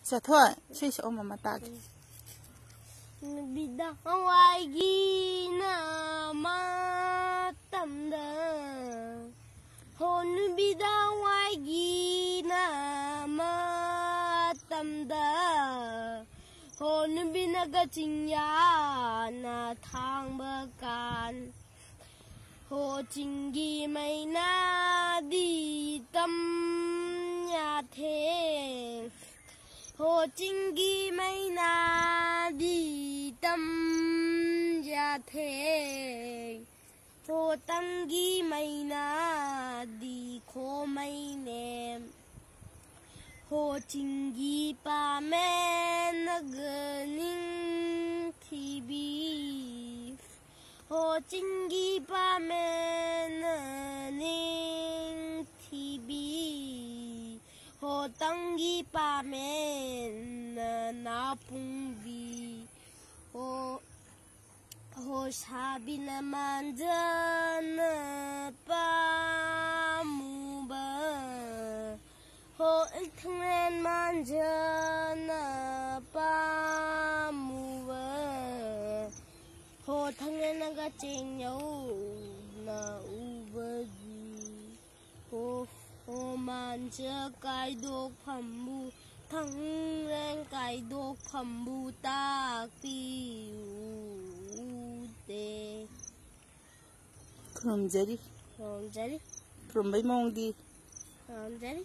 Sa thôi suy số mà ta bida wai gi na ma tam da hon bida wai gi na ma tam da hon bina ga ching ya na thang ba kan ho ching gi mai na di tâm nhà thế hồ chinh ghi mấy na đi tâm gia thế hồ tăng ghi mấy na đi khô mấy nèm hồ chinh ghi pa men naganing thibi hồ chinh ghi pa men naganing thibi hồ tăng ghi pa men na pung vi hồ sabi naman dyan pa mu ba hồ thang man dyan pa mu ba hồ thang naga ching nhau na u ba ji hồ hồ man chưa cài đốt phẩm bu thằng lên cài đốt phẩm bu ta tiêu tê Krum jari không jari krum bay mong di không jari